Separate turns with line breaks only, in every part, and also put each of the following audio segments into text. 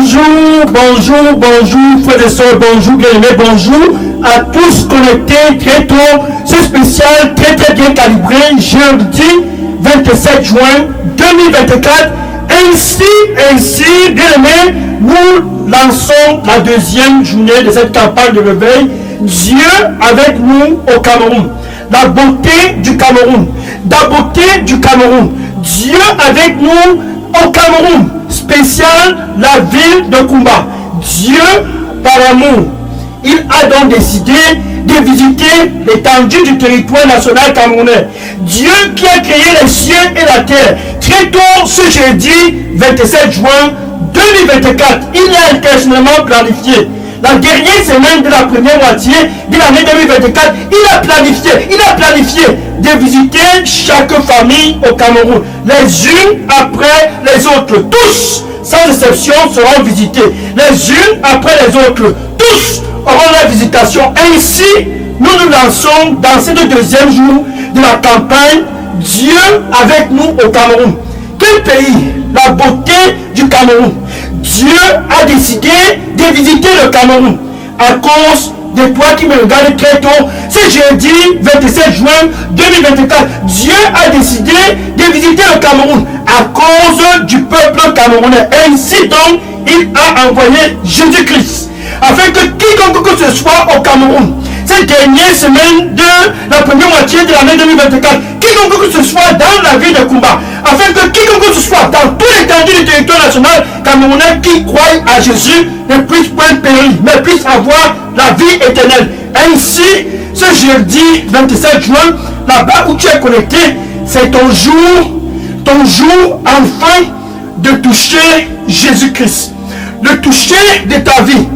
Bonjour frères et sœurs, bonjour bien-aimés, bonjour à tous connectés très tôt. C'est spécial, très bien calibré, jeudi 27 juin 2024. Ainsi, bien-aimés, nous lançons la deuxième journée de cette campagne de réveil. Dieu avec nous au Cameroun. La beauté du Cameroun. Dieu avec nous au Cameroun. Spécial, la ville de Kumba. Dieu, par amour, il a donc décidé de visiter l'étendue du territoire national camerounais. Dieu qui a créé les cieux et la terre. Très tôt ce jeudi 27 juin 2024, il a intentionnellement planifié. La dernière semaine de la première moitié de l'année 2024, il a planifié de visiter chaque famille au Cameroun, les unes après les autres. Tous, sans exception, seront visités. Les unes après les autres. Tous auront la visitation. Ainsi, nous nous lançons dans ce deuxième jour de la campagne Dieu avec nous au Cameroun. Quel pays? La beauté du Cameroun. Dieu a décidé de visiter le Cameroun à cause de toi qui me regardes très tôt. C'est jeudi 27 juin 2024. Dieu a décidé de visiter le Cameroun à cause du peuple camerounais. Ainsi donc, il a envoyé Jésus-Christ afin que quiconque que ce soit au Cameroun, cette dernière semaine de la première moitié de l'année 2024, quiconque que ce soit dans la ville de Kumba, afin que quiconque que ce soit dans tout l'étendue du territoire national camerounais qui croit à Jésus ne puisse point périr, mais puisse avoir la vie éternelle. Ainsi, ce jeudi 27 juin, là-bas où tu es connecté, c'est ton jour enfin de toucher Jésus-Christ, le toucher de ta vie.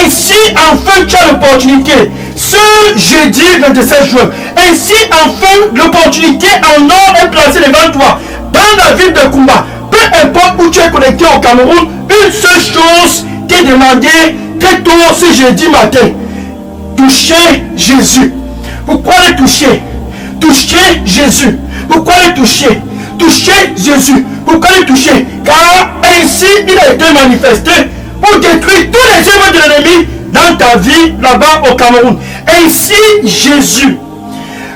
Ainsi, enfin, tu as l'opportunité. Ce jeudi 27 juin, ainsi, enfin, l'opportunité en or est placée devant toi. Dans la ville de Kumba, peu importe où tu es connecté au Cameroun, une seule chose t'est demandée très tôt ce jeudi matin. Toucher Jésus. Pourquoi le toucher? Toucher Jésus. Pourquoi le toucher? Toucher Jésus. Pourquoi le toucher? Car ainsi, il a été manifesté pour détruire tous les œuvres de l'ennemi dans ta vie là-bas au Cameroun. Ainsi, Jésus,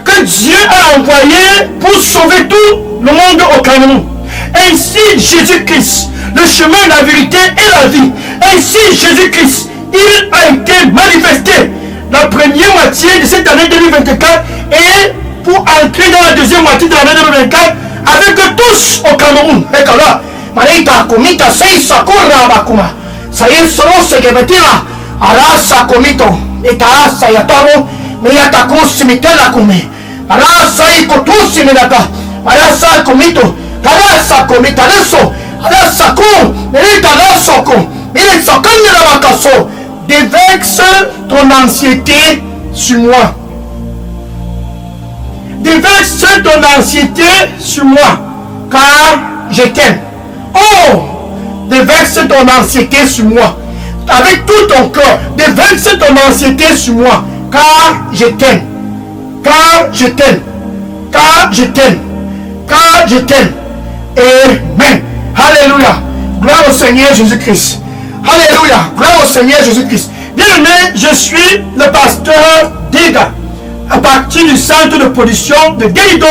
que Dieu a envoyé pour sauver tout le monde au Cameroun. Ainsi, Jésus-Christ, le chemin, la vérité et la vie. Ainsi, Jésus-Christ, il a été manifesté la première moitié de cette année 2024 et pour entrer dans la deuxième moitié de l'année 2024 avec tous au Cameroun. Et là, Marita Komita Seisakura Bakuma. Sayer solo se que metira arasa komito itaasa ya taro me yatakusi mitela kume arasa ikotusi minaka arasa komito arasa komita leso arasa ko merita leso ko il s'accorde la vakaso déverse ton anxiété sur moi, déverse ton anxiété sur moi car je t'aime. Oh, déverse ton anxiété sur moi. Avec tout ton cœur, déverse ton anxiété sur moi. Car je t'aime. Car je t'aime. Car je t'aime. Car je t'aime. Amen. Alléluia. Gloire au Seigneur Jésus-Christ. Alléluia. Gloire au Seigneur Jésus-Christ. Bien-aimé, je suis le pasteur Diga. À partir du centre de production de Guéridons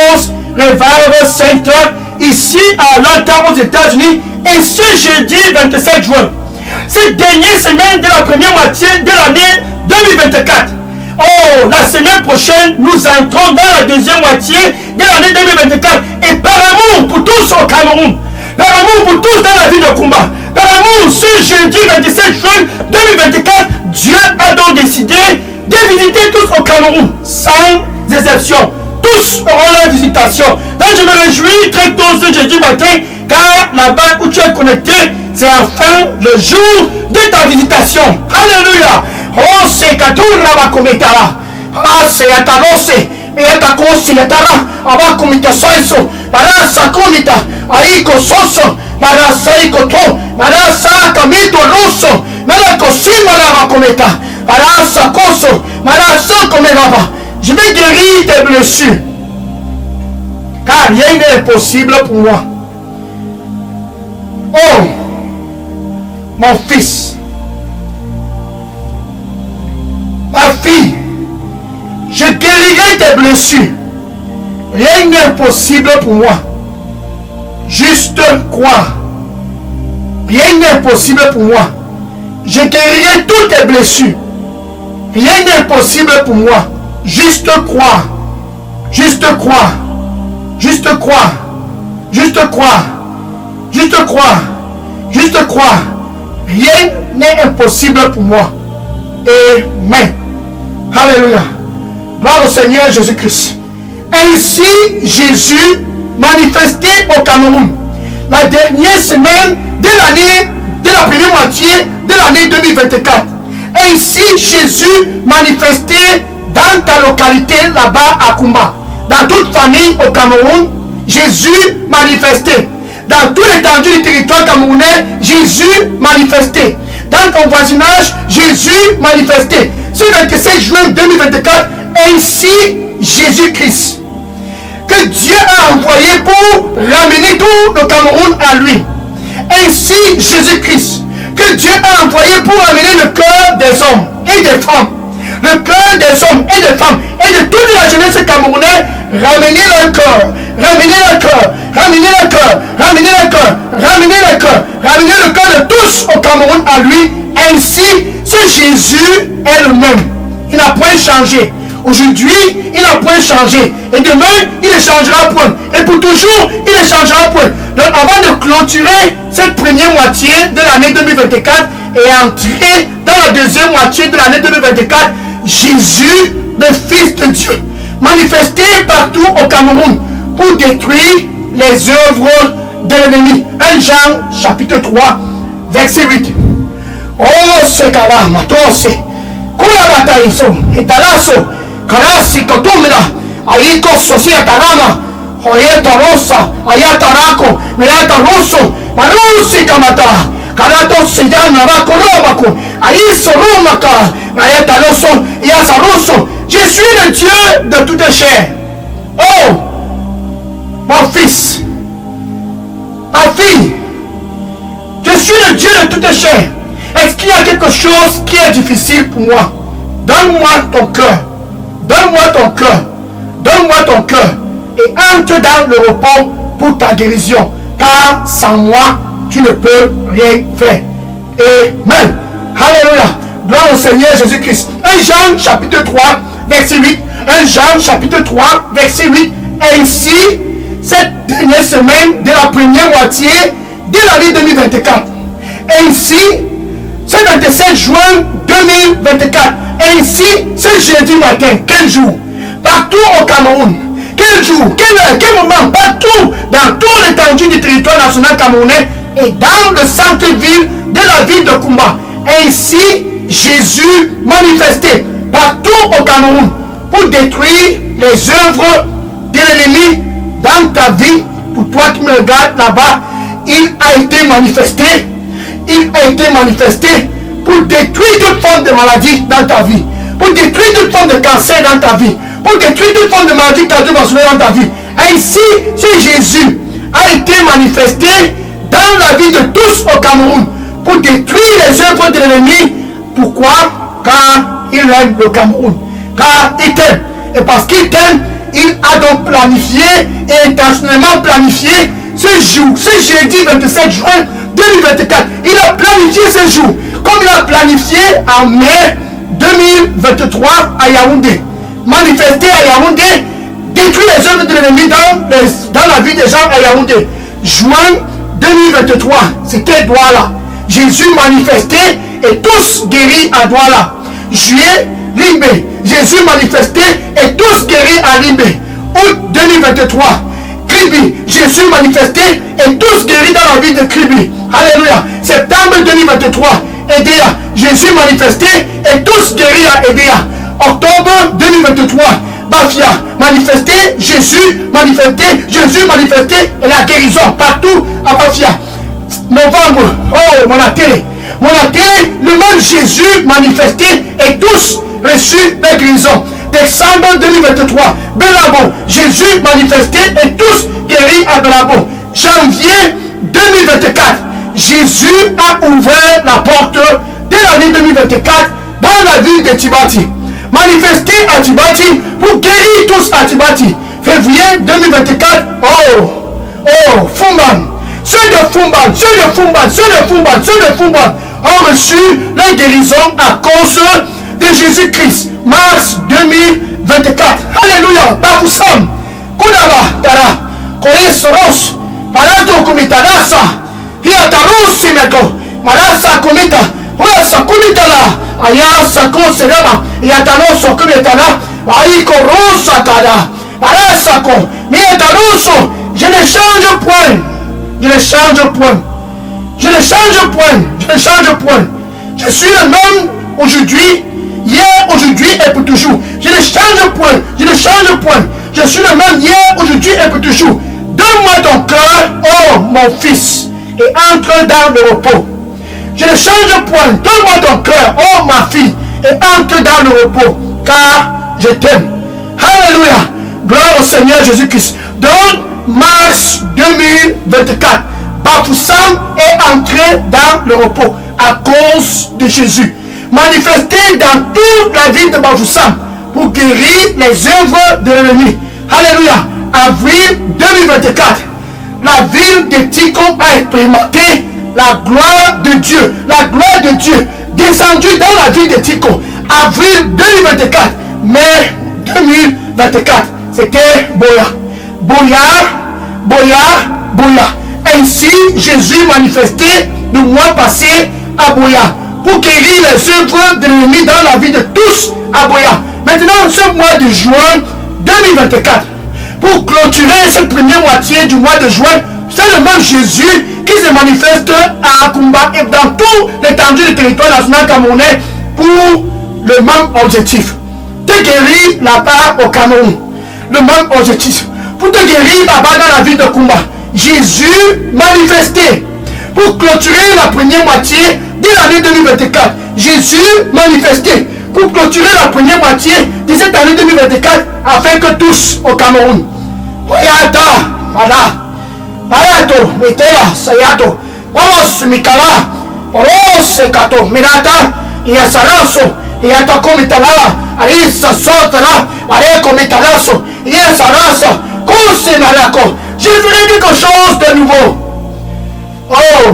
Revival Center, ici à Atlanta aux États-Unis, et ce jeudi 27 juin, cette dernière semaine de la première moitié de l'année 2024. Oh, la semaine prochaine, nous entrons dans la deuxième moitié de l'année 2024. Et par amour pour tous au Cameroun, par amour pour tous dans la ville de Kumba, par amour ce jeudi 27 juin 2024, Dieu a donc décidé de visiter tous au Cameroun, sans exception. Tous auront la visitation. Donc je me réjouis très tôt ce jeudi matin, car là-bas où tu es connecté, c'est enfin le jour de ta visitation. Alléluia. Oh, c'est Katura Bakometara. Ah, c'est Atarose. Et Atakosi Yatara. Abakomita Soiso. Marasa Komita. Aiko Soso. Marasa Ikoto. Marasa Kamito Rosso. Marako Simara Bakometa. Marasa Koso. Marasa Komeraba. Je vais guérir tes blessures. Car rien n'est impossible pour moi. Oh, mon fils, ma fille, je guérirai tes blessures. Rien n'est impossible pour moi. Juste croire. Rien n'est impossible pour moi. Je guérirai toutes tes blessures. Rien n'est impossible pour moi. Juste croire. Juste croire. Juste croire. Juste croire. Juste croire. Juste croire. Rien n'est impossible pour moi. Amen. Alléluia. Gloire au Seigneur Jésus-Christ. Ainsi, Jésus manifesté au Cameroun. La dernière semaine de l'année, de la première moitié de l'année 2024. Ainsi, Jésus manifesté dans ta localité là-bas à Kumba. Dans toute famille au Cameroun, Jésus manifesté. Dans tout l'étendue du territoire camerounais, Jésus manifesté. Dans ton voisinage, Jésus manifesté. Ce 27 juin 2024, ainsi Jésus-Christ, que Dieu a envoyé pour ramener tout le Cameroun à lui. Ainsi Jésus-Christ, que Dieu a envoyé pour ramener le cœur des hommes et des femmes. Le cœur des hommes et des femmes et de toute la jeunesse camerounaise, ramener leur cœur, ramener leur cœur, ramener leur cœur, ramener leur cœur, ramener leur cœur, ramener le cœur de tous au Cameroun à lui. Ainsi, ce Jésus est le même. Il n'a point changé. Aujourd'hui, il n'a point changé. Et demain, il ne changera point. Et pour toujours, il ne changera point. Donc, avant de clôturer cette première moitié de l'année 2024 et entrer dans la deuxième moitié de l'année 2024, Jésus, le Fils de Dieu, manifesté partout au Cameroun pour détruire les œuvres de l'ennemi. 1 Jean chapitre 3, verset 8. Oh, c'est calme, matose. Kula bataiso, etalaso, karasi kotumira, aiko sosia tarama, oyeta rosa, ayata rako, meata rosso, marusi kamata, karato sidana rako romako, aiso romaka, ayata rosso, yasa rosso. Je suis le Dieu de toute chair. Oh, mon fils, ma fille, je suis le Dieu de toute chair. Est-ce qu'il y a quelque chose qui est difficile pour moi? Donne-moi ton cœur. Donne-moi ton cœur. Donne-moi ton cœur. Et entre dans le repos pour ta guérison. Car sans moi, tu ne peux rien faire. Amen. Alléluia. Gloire au Seigneur Jésus-Christ. 1 Jean chapitre 3, verset 8. 1 Jean chapitre 3, verset 8. Ainsi, cette dernière semaine de la première moitié de l'année 2024. Ainsi, ce 27 juin 2024, ainsi ce jeudi matin, quel jour? Partout au Cameroun, quel jour, quelle heure, quel moment? Partout, dans tout l'étendue du territoire national camerounais et dans le centre-ville de la ville de Kumba. Ainsi, Jésus manifesté partout au Cameroun pour détruire les œuvres de l'ennemi dans ta vie. Pour toi qui me regardes là-bas, il a été manifesté. Il a été manifesté pour détruire toute forme de maladie dans ta vie, pour détruire toute forme de cancer dans ta vie, pour détruire toute forme de maladie cardiovasculaire dans ta vie. Ainsi, ce Jésus a été manifesté dans la vie de tous au Cameroun pour détruire les œuvres de l'ennemi. Pourquoi? Car il aime le Cameroun, car il t'aime. Et parce qu'il t'aime, il a donc planifié et intentionnellement planifié ce jour, ce jeudi 27 juin 2024. Il a planifié ce jour comme il a planifié en mai 2023 à Yaoundé. Manifesté à Yaoundé, détruire les œuvres de l'ennemi dans la vie des gens à Yaoundé. Juin 2023, c'était Douala. Jésus manifesté et tous guéris à Douala. Juillet, Limbé. Jésus manifesté et tous guéris à Limbé. Août 2023. Kribi, Jésus manifesté et tous guéris dans la vie de Kribi. Alléluia. Septembre 2023, Edea, Jésus manifesté et tous guéris à Edea. Octobre 2023, Bafia, manifesté, Jésus manifesté et la guérison partout à Bafia. Novembre, oh mon attelé, le même Jésus manifesté et tous reçus la guérison. Décembre 2023, Belabo, Jésus manifesté et tous guéris à Belabo. Janvier 2024, Jésus Jésus a ouvert la porte dès l'année 2024 dans la ville de Tibati. Manifesté à Tibati pour guérir tous à Tibati. Février 2024, Fumban, ceux de Fumban ont reçu la guérison à cause de Jésus-Christ. Mars 2024. Alléluia. Bafusam. Kudaba Tara. Koye Soros. Parato Kumitanasa. Hiatarusi Meko. Marasa Kumita. Wasa Kumitala. Ayasa Konserama. Hiataroso Kumitala. Aiko Rosa Tada. Marasa Ko. Mietaruso. Je ne change point. Je ne change point. Je ne change point. Je ne change point. Je suis le même aujourd'hui, hier, aujourd'hui et pour toujours. Je ne change point. Je ne change point. Je suis le même hier, aujourd'hui et pour toujours. Donne-moi ton cœur, oh mon fils, et entre dans le repos. Je ne change point. Donne-moi ton cœur, oh ma fille, et entre dans le repos, car je t'aime. Alléluia. Gloire au Seigneur Jésus-Christ. Donc, mars 2024, Bafoussam est entré dans le repos à cause de Jésus. Manifesté dans toute la ville de Bafoussam pour guérir les œuvres de l'ennemi. Alléluia. Avril 2024, la ville de Tico a expérimenté la gloire de Dieu. La gloire de Dieu descendue dans la ville de Tico. Avril 2024, mai 2024, c'était Boya. Boya. Ainsi, Jésus manifesté le mois passé à Boya pour guérir les œuvres de l'ennemi dans la vie de tous à Boya. Maintenant, ce mois de juin 2024, pour clôturer cette première moitié du mois de juin, c'est le même Jésus qui se manifeste à Akumba et dans tout l'étendue du territoire national camerounais pour le même objectif. De guérir là-bas au Cameroun. Le même objectif. Pour te guérir là-bas dans la ville de Kumba. Jésus manifesté pour clôturer la première moitié de l'année 2024. Jésus manifesté pour clôturer la première moitié de cette année 2024 afin que tous au Cameroun. Oyata, voilà. Ayato, Metela, Sayato, Oros, Mikala, Oros, Kato, Minata, Yasaraso, Yatako Mitala, Arisa Sotala, Areko Mitalaso, Yasarasa, Kose Malako. Je ferai quelque chose de nouveau. Oh,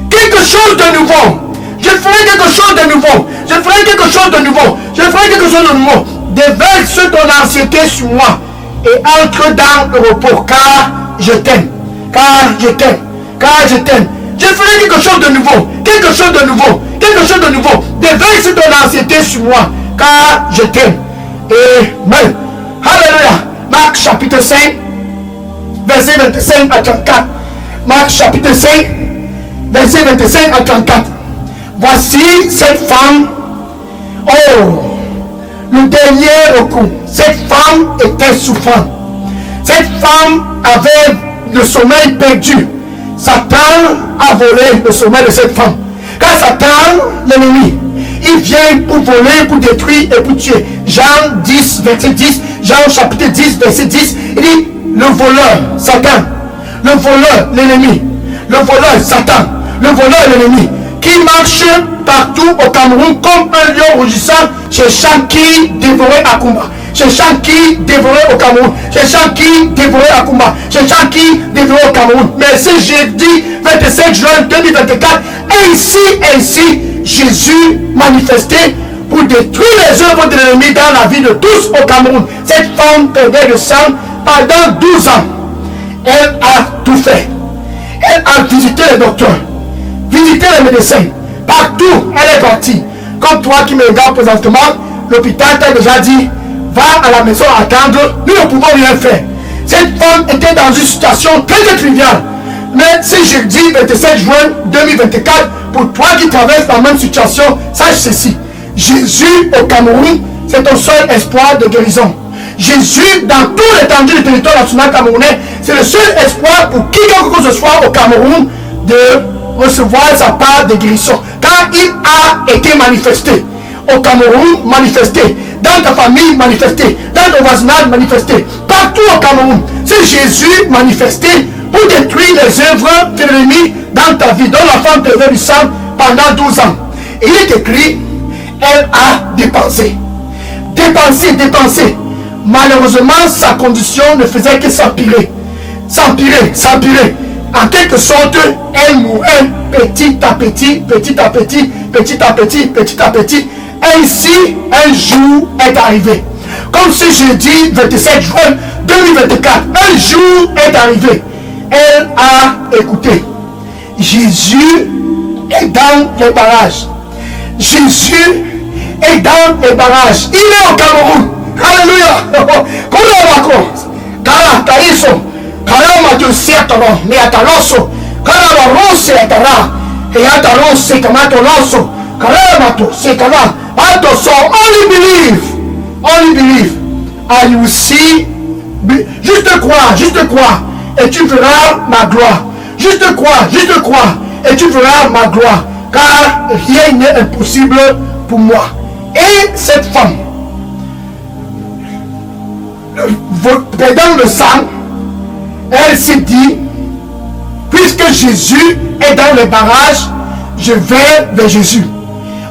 quelque chose de nouveau. Je ferai quelque chose de nouveau. Je ferai quelque chose de nouveau. Je ferai quelque chose de nouveau. Déverse ton anxiété sur moi et entre dans le repos, car je t'aime. Car je t'aime. Car je t'aime. Je ferai quelque chose de nouveau. Quelque chose de nouveau. Quelque chose de nouveau. Déverse ton anxiété sur moi, car je t'aime. Amen. Alléluia. Marc chapitre 5, verset 25 à 34. Marc chapitre 5, verset 25 à 34. Voici cette femme. Oh, le dernier recours. Cette femme était souffrante. Cette femme avait le sommeil perdu. Satan a volé le sommeil de cette femme. Car Satan, l'ennemi, il vient pour voler, pour détruire et pour tuer. Jean 10, verset 10. Jean chapitre 10, verset 10. Il dit, le voleur, Satan. Le voleur, l'ennemi. Le voleur, Satan. Le voleur, l'ennemi. Qui marche partout au Cameroun comme un lion rugissant, cherchant qui dévorer Akumba. Cherchant qui dévorer au Cameroun. Cherchant qui dévorer Akumba. Cherchant qui dévorer au Cameroun. Mais ce jeudi 27 juin 2024, ainsi, Jésus manifesté pour détruire les œuvres de l'ennemi dans la vie de tous au Cameroun. Cette femme perdait le sang pendant 12 ans. Elle a tout fait. Elle a visité les docteurs, visité les médecins. Partout, elle est partie. Comme toi qui me regardes présentement, l'hôpital t'a déjà dit, va à la maison attendre, nous ne pouvons rien faire. Cette femme était dans une situation très triviale. Mais ce jeudi 27 juin 2024, pour toi qui traverses la même situation, sache ceci. Jésus au Cameroun, c'est ton seul espoir de guérison. Jésus, dans tout l'étendue du territoire national camerounais, c'est le seul espoir pour quiconque que ce soit au Cameroun de recevoir sa part de guérison. Car il a été manifesté. Au Cameroun, manifesté. Dans ta famille, manifesté. Dans ton voisinage, manifesté. Partout au Cameroun, c'est Jésus manifesté pour détruire les œuvres de l'ennemi dans dans ta vie, dont l'enfant devait du sang pendant 12 ans. Et il est écrit, elle a dépensé. Dépensé. Malheureusement, sa condition ne faisait que s'empirer. En quelque sorte, elle mourait petit à petit. Ainsi, un jour est arrivé. Comme ce jeudi 27 juin 2024, un jour est arrivé. Elle a écouté. Jésus est dans les barrages. Jésus est dans les barrages. Il est au Cameroun. Alléluia. Kara tariso. Kara matusiatoro. Miataloso. Kara barose atara. Eataloso kamatoloso. Kara matu sekala. Atoso. Only believe. And you see. Juste crois. Et tu verras ma gloire. Juste crois. Et tu verras ma gloire. Car rien n'est impossible pour moi. Et cette femme, perdant le sang, elle s'est dit, puisque Jésus est dans les barrages, je vais vers Jésus.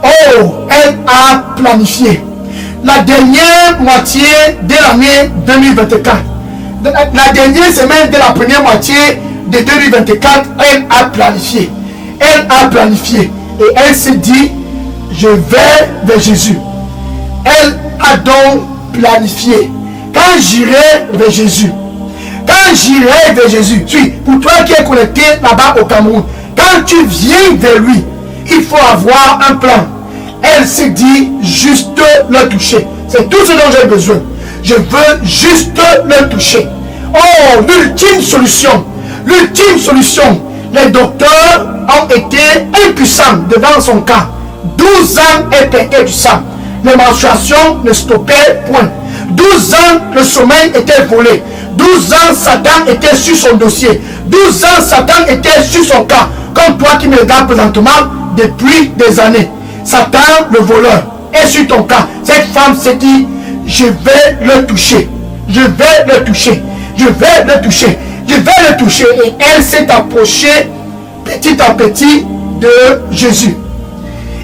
Oh, elle a planifié. La dernière moitié de l'année 2024, la dernière semaine de la première moitié de 2024, elle a planifié. Et elle s'est dit, je vais vers Jésus. Elle a donc planifié. Quand j'irai vers Jésus, pour toi qui es connecté là-bas au Cameroun, quand tu viens vers lui, il faut avoir un plan. Elle s'est dit, juste le toucher. C'est tout ce dont j'ai besoin. Je veux juste le toucher. Oh, l'ultime solution. Les docteurs ont été impuissants devant son cas. 12 ans, elle perdait du sang. Les menstruations ne stoppaient point. 12 ans, le sommeil était volé. 12 ans, Satan était sur son dossier. 12 ans, Satan était sur son cas. Comme toi qui me regardes présentement depuis des années. Satan, le voleur, est sur ton cas. Cette femme s'est dit, je vais le toucher. Et elle s'est approchée petit à petit de Jésus.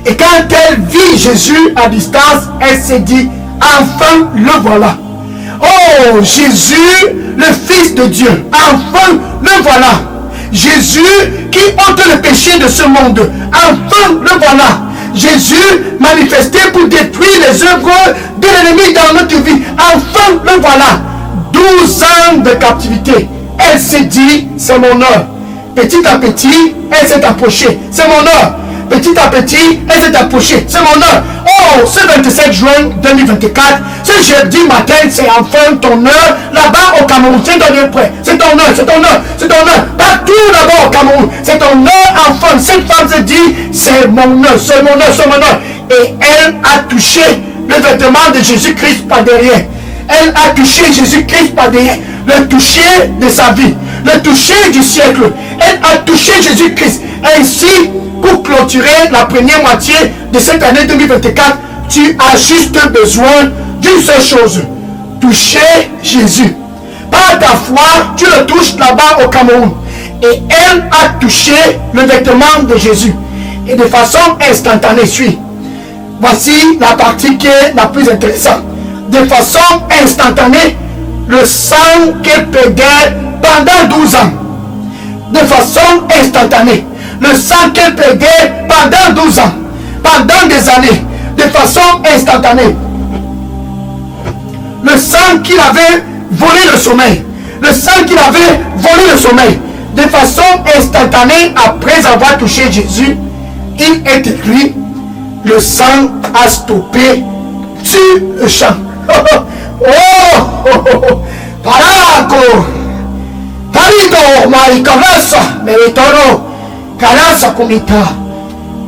Et quand elle vit Jésus à distance, elle s'est dit, enfin le voilà. Oh, Jésus, le Fils de Dieu, enfin le voilà. Jésus qui ôte le péché de ce monde, enfin le voilà. Jésus manifesté pour détruire les œuvres de l'ennemi dans notre vie, enfin le voilà. 12 ans de captivité. Elle s'est dit, c'est mon heure. Petit à petit, elle s'est approchée. C'est mon heure. Petit à petit, elle s'est approchée. C'est mon heure. Oh, ce 27 juin 2024, ce jeudi matin, c'est enfin ton heure. Là-bas au Cameroun, c'est ton heure prêt. C'est ton heure. Partout là-bas au Cameroun, c'est ton heure enfin. Cette femme se dit, c'est mon heure. Et elle a touché le vêtement de Jésus-Christ par derrière. Elle a touché Jésus-Christ par derrière. Le toucher de sa vie. Le toucher du siècle. Elle a touché Jésus-Christ. Ainsi, pour clôturer la première moitié de cette année 2024, tu as juste besoin d'une seule chose. Toucher Jésus. Par ta foi, tu le touches là-bas au Cameroun. Et elle a touché le vêtement de Jésus. Et de façon instantanée, voici la partie qui est la plus intéressante. De façon instantanée, le sang qu'elle perdait pendant 12 ans. De façon instantanée. Le sang qu'elle perdait pendant 12 ans. Pendant des années. De façon instantanée. Le sang qu'il avait volé le sommeil. De façon instantanée, après avoir touché Jésus, il est écrit, le sang a stoppé sur le champ. Paraco, Parito, Maricarasa, Meritoro, Carasa Comita,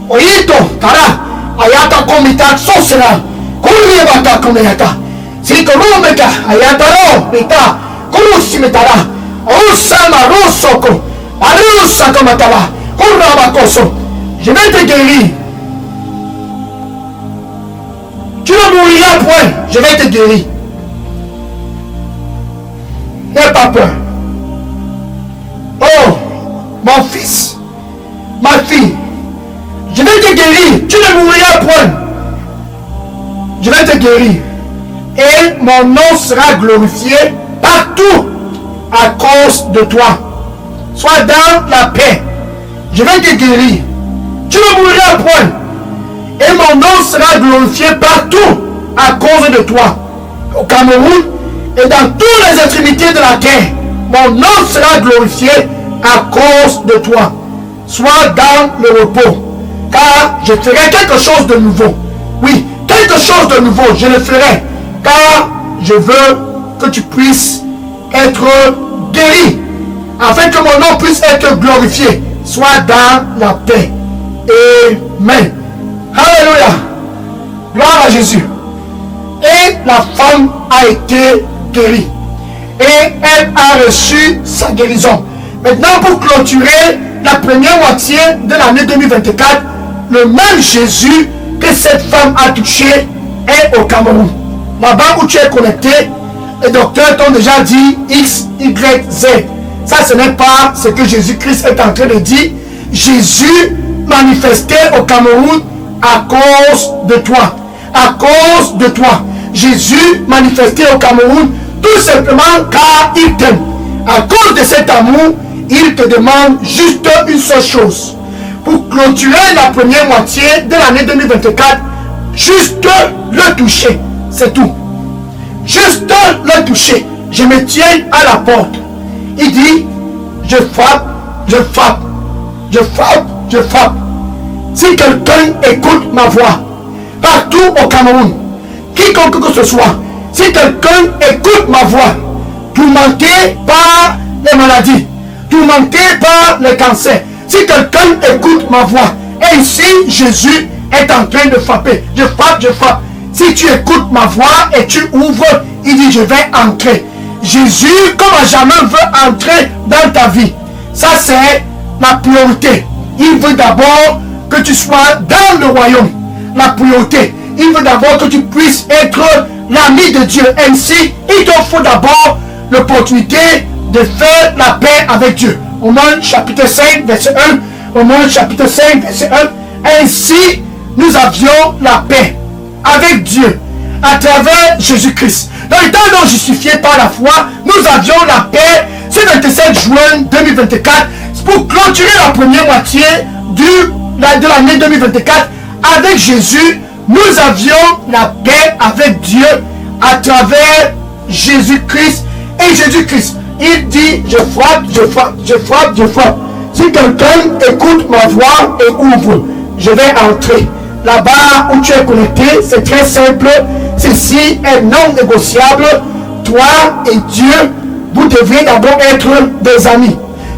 Oito, Tara, Ayata Comita, Sosera, Kuriabata Comiata, Sicorumeta, Ayataro, Mita, Kurusimitara, Osama Rosoko, Arusa Comatara, Kurabakoso, je vais te guérir. Tu ne mouriras point, je vais te guérir. N'aie pas peur. Oh, mon fils, ma fille, je vais te guérir, tu ne mourras point. Je vais te guérir. Et mon nom sera glorifié partout à cause de toi. Sois dans la paix. Je vais te guérir. Tu ne mourras point. Et mon nom sera glorifié partout à cause de toi. Au Cameroun et dans toutes les extrémités de la terre, mon nom sera glorifié à cause de toi. Sois dans le repos, car je ferai quelque chose de nouveau. Oui, quelque chose de nouveau, je le ferai, car je veux que tu puisses être guéri, afin que mon nom puisse être glorifié. Sois dans la paix. Amen. Alléluia. Gloire à Jésus. Et la femme a été guérie. Et elle a reçu sa guérison. Maintenant, pour clôturer la première moitié de l'année 2024, le même Jésus que cette femme a touché est au Cameroun. Là-bas où tu es connecté, les docteurs t'ont déjà dit X, Y, Z. Ça, ce n'est pas ce que Jésus-Christ est en train de dire. Jésus manifesté au Cameroun à cause de toi. À cause de toi. Jésus manifesté au Cameroun tout simplement car il t'aime. À cause de cet amour, il te demande juste une seule chose. Pour clôturer la première moitié de l'année 2024, juste le toucher. C'est tout. Juste le toucher. Je me tiens à la porte. Il dit, je frappe, je frappe, je frappe, je frappe. Si quelqu'un écoute ma voix, partout au Cameroun, quiconque que ce soit, si quelqu'un écoute ma voix, tourmenté par les maladies, tourmenté par le cancer, si quelqu'un écoute ma voix, et ici Jésus est en train de frapper, je frappe, je frappe. Si tu écoutes ma voix et tu ouvres, il dit je vais entrer. Jésus, comme à jamais, veut entrer dans ta vie. Ça c'est la priorité. Il veut d'abord que tu sois dans le royaume. La priorité. Il veut d'abord que tu puisses être l'ami de Dieu. Ainsi, il te faut d'abord l'opportunité de faire la paix avec Dieu. Romains chapitre 5, verset 1. Romains chapitre 5, verset 1. Ainsi, nous avions la paix avec Dieu à travers Jésus-Christ. Dans le temps non justifié par la foi, nous avions la paix. Ce 27 juin 2024, pour clôturer la première moitié de l'année 2024, avec Jésus, nous avions la paix avec Dieu à travers Jésus-Christ. Et Jésus-Christ, il dit, je frappe, je frappe, je frappe, je frappe. Si quelqu'un écoute ma voix et ouvre, je vais entrer. Là-bas où tu es connecté, c'est très simple. Ceci est non négociable. Toi et Dieu, vous devriez d'abord être des amis.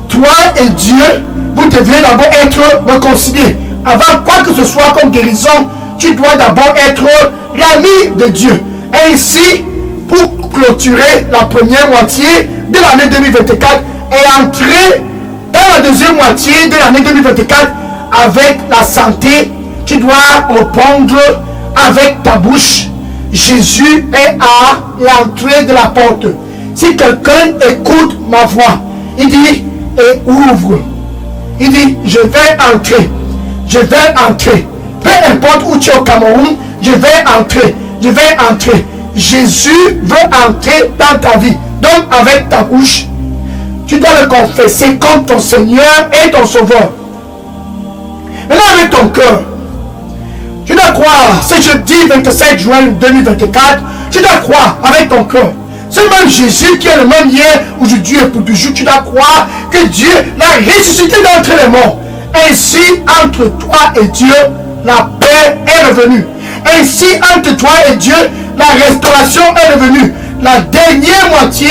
Toi et Dieu, vous devriez d'abord être réconciliés. Avant quoi que ce soit comme guérison, tu dois d'abord être l'ami de Dieu. Ainsi, pour clôturer la première moitié de l'année 2024 et entrer dans la deuxième moitié de l'année 2024 avec la santé, tu dois répondre avec ta bouche. Jésus est à l'entrée de la porte. Si quelqu'un écoute ma voix, il dit et ouvre. Il dit je vais entrer. Je vais entrer. Peu importe où tu es au Cameroun, je vais entrer. Je vais entrer. Jésus veut entrer dans ta vie. Donc avec ta bouche, tu dois le confesser comme ton Seigneur et ton Sauveur. Maintenant avec ton cœur, tu dois croire, ce jeudi 27 juin 2024, tu dois croire avec ton cœur. Ce même Jésus qui est le même hier, aujourd'hui et pour toujours, tu dois croire que Dieu l'a ressuscité d'entre les morts. Ainsi, entre toi et Dieu, la paix est revenue. Ainsi, entre toi et Dieu, la restauration est revenue. La dernière moitié,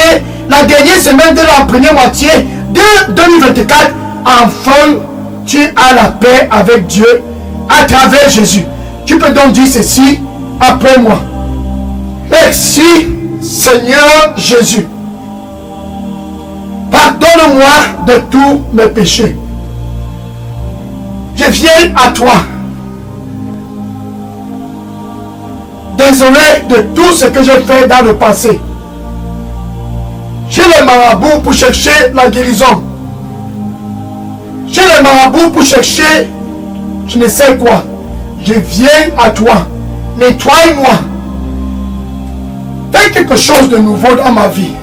la dernière semaine de la première moitié de 2024, enfin, tu as la paix avec Dieu à travers Jésus. Tu peux donc dire ceci après moi. Merci Seigneur Jésus. Pardonne-moi de tous mes péchés. Je viens à toi. Désolé de tout ce que j'ai fait dans le passé. J'ai les marabouts pour chercher la guérison. J'ai les marabouts pour chercher je ne sais quoi. Je viens à toi. Nettoie-moi. Fais quelque chose de nouveau dans ma vie.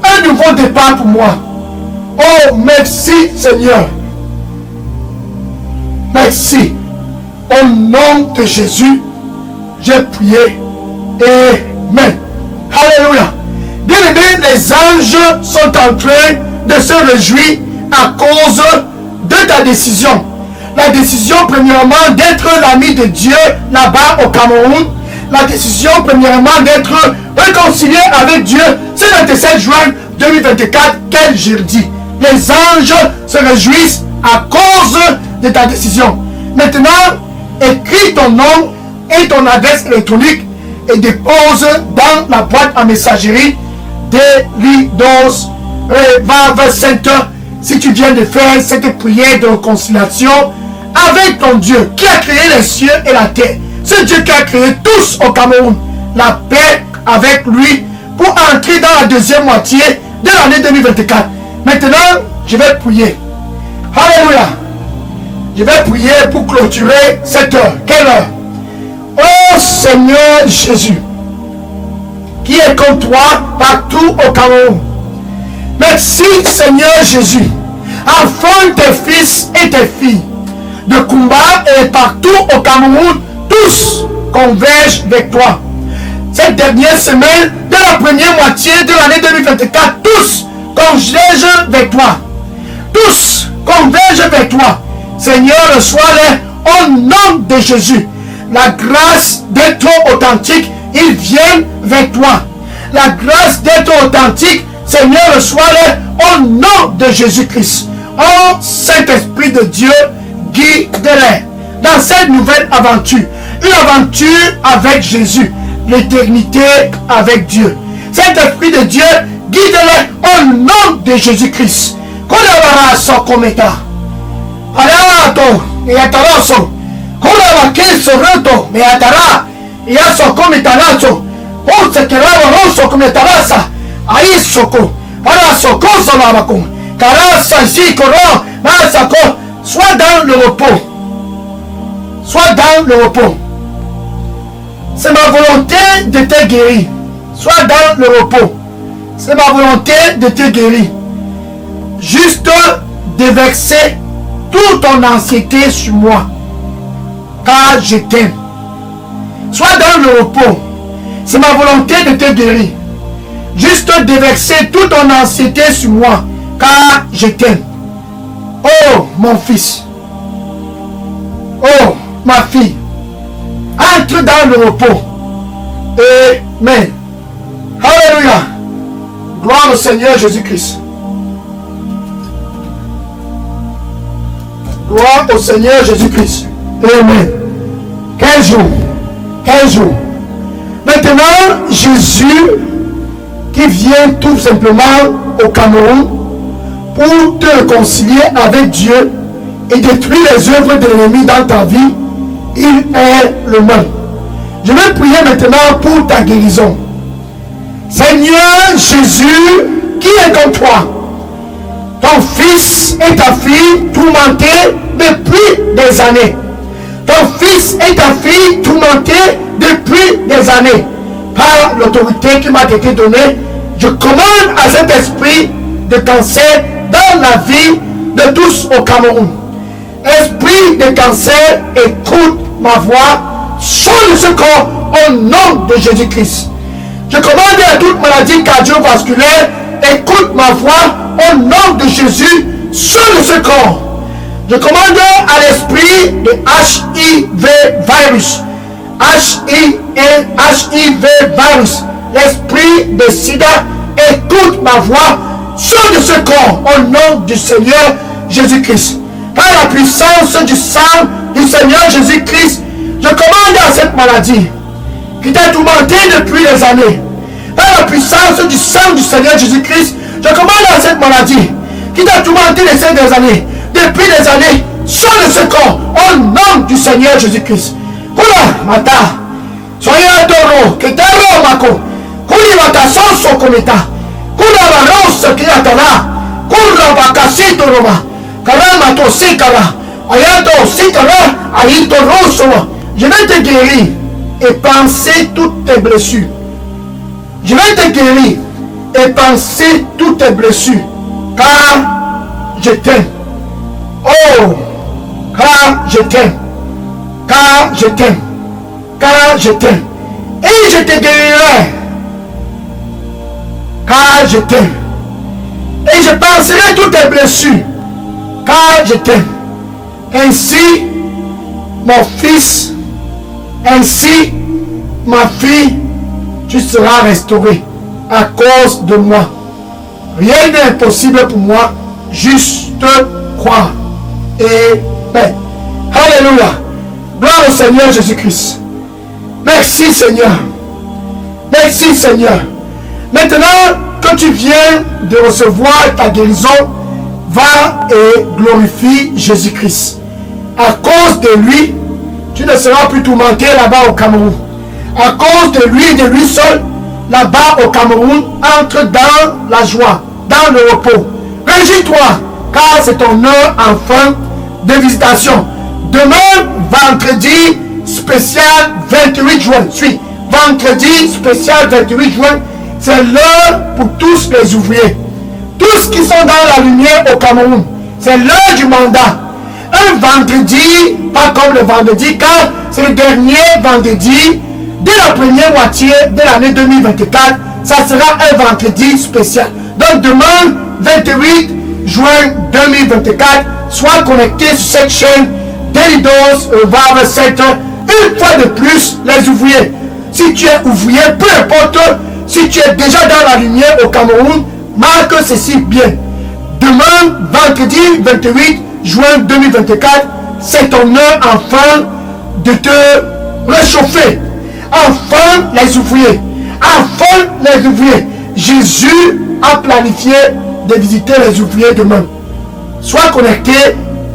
Un nouveau départ pour moi. Oh, merci Seigneur. Merci. Au nom de Jésus, j'ai prié. Amen. Alléluia. Bien-aimés, les anges sont en train de se réjouir à cause de ta décision. La décision, premièrement, d'être l'ami de Dieu là-bas au Cameroun. La décision, premièrement, d'être réconcilié avec Dieu. C'est le 27 juin 2024, quel jeudi. Les anges se réjouissent à cause de ta décision. Maintenant, écris ton nom et ton adresse électronique et dépose dans la boîte à messagerie d'Elidos Revival Center si tu viens de faire cette prière de réconciliation avec ton Dieu qui a créé les cieux et la terre. Ce Dieu qui a créé tous au Cameroun. La paix avec lui pour entrer dans la deuxième moitié de l'année 2024. Maintenant, je vais prier. Alléluia. Je vais prier pour clôturer cette heure. Quelle heure? Oh Seigneur Jésus, qui est comme toi partout au Cameroun. Merci Seigneur Jésus, afin tes fils et tes filles de combat et partout au Cameroun, tous convergent vers toi. Cette dernière semaine de la première moitié de l'année 2024, tous convergent vers toi. Tous convergent vers toi. Seigneur, reçois-les au nom de Jésus. La grâce d'être authentique, ils viennent vers toi. La grâce d'être authentique, Seigneur, reçois-les au nom de Jésus-Christ. Oh Saint-Esprit de Dieu, guide-les dans cette nouvelle aventure. Une aventure avec Jésus. L'éternité avec Dieu. Saint-Esprit de Dieu, guide-les au nom de Jésus-Christ. Kodabara sokometa. Arato, yataraso. Kodabake soreto, meatara. Yasokometaraso. Onsekeraba roso kometarasa. Aisoko. Parasoko solabako. Karasa sikoro. Masako. Sois dans le repos. Sois dans le repos. C'est ma volonté de te guérir. Sois dans le repos. C'est ma volonté de te guérir. Juste déverser toute ton anxiété sur moi. Car je t'aime. Sois dans le repos. C'est ma volonté de te guérir. Juste déverser toute ton anxiété sur moi. Car je t'aime. Oh mon fils. Oh ma fille. Entre dans le repos. Amen. Alléluia. Gloire au Seigneur Jésus-Christ. Gloire au Seigneur Jésus-Christ. Amen. Quel jour. Quel jour. Maintenant, Jésus qui vient tout simplement au Cameroun pour te réconcilier avec Dieu et détruire les œuvres de l'ennemi dans ta vie, il est le même. Je vais prier maintenant pour ta guérison. Seigneur Jésus, qui est comme toi, ton fils et ta fille tourmentés depuis des années. Ton fils et ta fille tourmentés depuis des années. Par l'autorité qui m'a été donnée, je commande à cet esprit de cancer dans la vie de tous au Cameroun. Esprit de cancer, écoute ma voix, sors de ce corps au nom de Jésus-Christ. Je commande à toute maladie cardiovasculaire, écoute ma voix au nom de Jésus, sors de ce corps. Je commande à l'esprit de HIV virus, HIV virus, l'esprit de sida, écoute ma voix, sors de ce corps au nom du Seigneur Jésus-Christ. Par la puissance du sang du Seigneur Jésus-Christ, je commande à cette maladie qui t'a tourmenté depuis des années. Par la puissance du sang du Seigneur Jésus-Christ, je commande à cette maladie qui t'a tourmenté des années. Depuis des années, sors de ce corps au nom du Seigneur Jésus-Christ. Kula mata, soyez adoré, que t'arrête mako, kuli mata sonso kometa, kula varos qui atala, kula vakasito roma, karama to Ayato Sikala. Ayato Sikala. Ayato Rosoa. Je vais te guérir et penser toutes tes blessures. Je vais te guérir et penser toutes tes blessures. Car je t'aime. Oh, car je t'aime. Car je t'aime. Car je t'aime. Et je te guérirai. Car je t'aime. Et je penserai toutes tes blessures. Car je t'aime. Ainsi, mon fils, ainsi, ma fille, tu seras restauré à cause de moi. Rien n'est impossible pour moi, juste croire. Amen. Alléluia. Gloire au Seigneur Jésus-Christ. Merci Seigneur. Merci Seigneur. Maintenant que tu viens de recevoir ta guérison, va et glorifie Jésus-Christ. À cause de lui, tu ne seras plus tourmenté là-bas au Cameroun. À cause de lui seul, là-bas au Cameroun, entre dans la joie, dans le repos. Réjouis-toi, car c'est ton heure enfin de visitation. Demain, vendredi spécial 28 juin. Suis. Vendredi spécial 28 juin, c'est l'heure pour tous les ouvriers. Tous qui sont dans la lumière au Cameroun. C'est l'heure du mandat. Un vendredi, pas comme le vendredi, car c'est le dernier vendredi de la première moitié de l'année 2024. Ça sera un vendredi spécial. Donc demain, 28 juin 2024, sois connecté sur cette chaîne Daily Dose Revival Center. Une fois de plus, les ouvriers. Si tu es ouvrier, peu importe, si tu es déjà dans la lumière au Cameroun, marque ceci bien. Demain, vendredi 28 juin 2024, c'est ton heure enfin de te réchauffer. Enfin les ouvriers. Enfin les ouvriers. Jésus a planifié de visiter les ouvriers demain. Sois connecté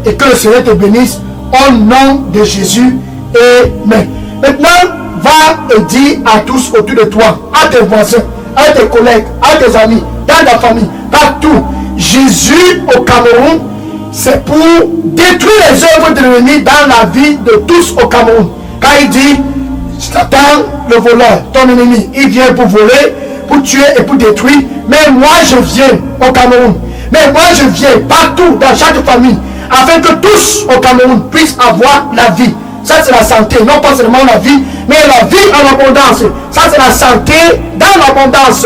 et que le Seigneur te bénisse au nom de Jésus. Amen. Maintenant, va et dis à tous autour de toi, à tes voisins, à tes collègues, à tes amis, dans ta famille, partout. Jésus au Cameroun, c'est pour détruire les œuvres de l'ennemi dans la vie de tous au Cameroun. Car il dit, Satan, le voleur, ton ennemi, il vient pour voler, pour tuer et pour détruire. Mais moi, je viens au Cameroun. Mais moi, je viens partout, dans chaque famille, afin que tous au Cameroun puissent avoir la vie. Ça, c'est la santé, non pas seulement la vie, mais la vie en abondance. Ça, c'est la santé dans l'abondance.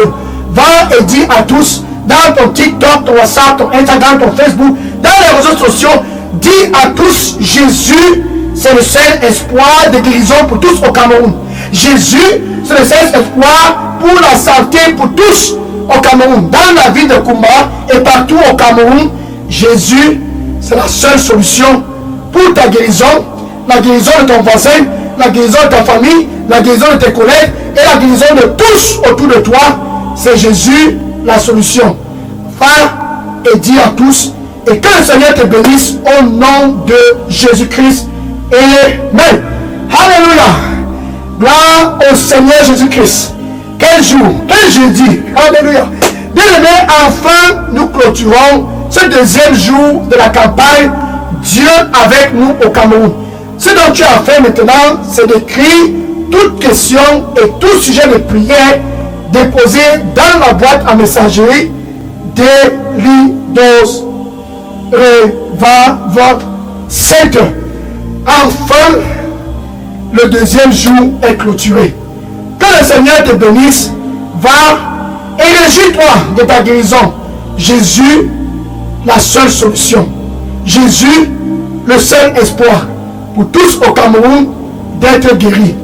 Va et dis à tous, dans ton TikTok, ton WhatsApp, ton Instagram, ton Facebook, dans les réseaux sociaux, dis à tous, Jésus, c'est le seul espoir de guérison pour tous au Cameroun. Jésus, c'est le seul espoir pour la santé pour tous au Cameroun. Dans la ville de Kumba et partout au Cameroun, Jésus, c'est la seule solution pour ta guérison, la guérison de ton voisin, la guérison de ta famille, la guérison de tes collègues et la guérison de tous autour de toi. C'est Jésus la solution. Va et dis à tous, et que le Seigneur te bénisse au nom de Jésus-Christ. Amen. Alléluia. Gloire au Seigneur Jésus-Christ. Quel jour, quel jeudi. Alléluia. Bien-aimés, enfin nous clôturons ce deuxième jour de la campagne Dieu avec nous au Cameroun. Ce dont tu as fait maintenant, c'est d'écrire toute question et tout sujet de prière déposé dans la boîte à messagerie Daily Dose Revival Center. Enfin, le deuxième jour est clôturé. Que le Seigneur te bénisse. Va et réjouis-toi de ta guérison. Jésus, la seule solution. Jésus, le seul espoir pour tous au Cameroun d'être guéris.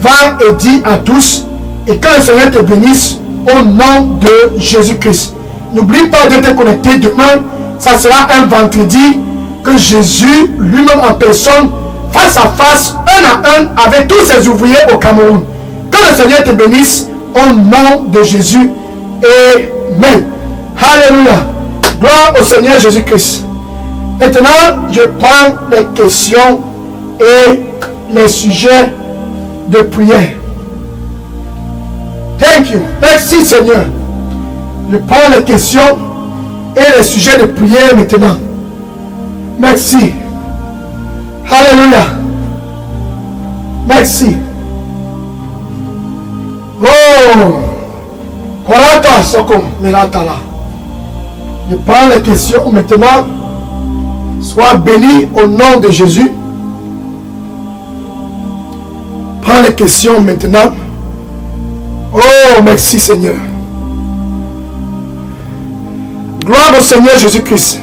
Va et dis à tous, et que le Seigneur te bénisse au nom de Jésus-Christ. N'oublie pas de te connecter demain. Ça sera un vendredi que Jésus lui-même en personne, face à face, un à un, avec tous ses ouvriers au Cameroun. Que le Seigneur te bénisse au nom de Jésus. Amen. Alléluia. Gloire au Seigneur Jésus-Christ. Maintenant, je prends les questions et les sujets de prière. Thank you. Merci Seigneur. Je prends les questions et les sujets de prière maintenant. Merci. Alléluia. Merci. Oh. Korata Soko Miratala. Je prends les questions maintenant. Sois béni au nom de Jésus. Prends les questions maintenant. Oh, merci Seigneur. Gloire au Seigneur Jésus-Christ.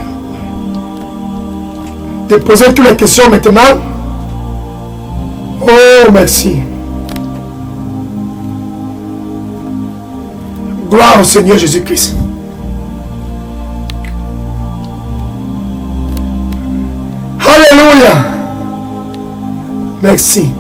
Déposez toutes les questions maintenant. Oh, merci. Gloire au Seigneur Jésus-Christ. Alléluia. Merci.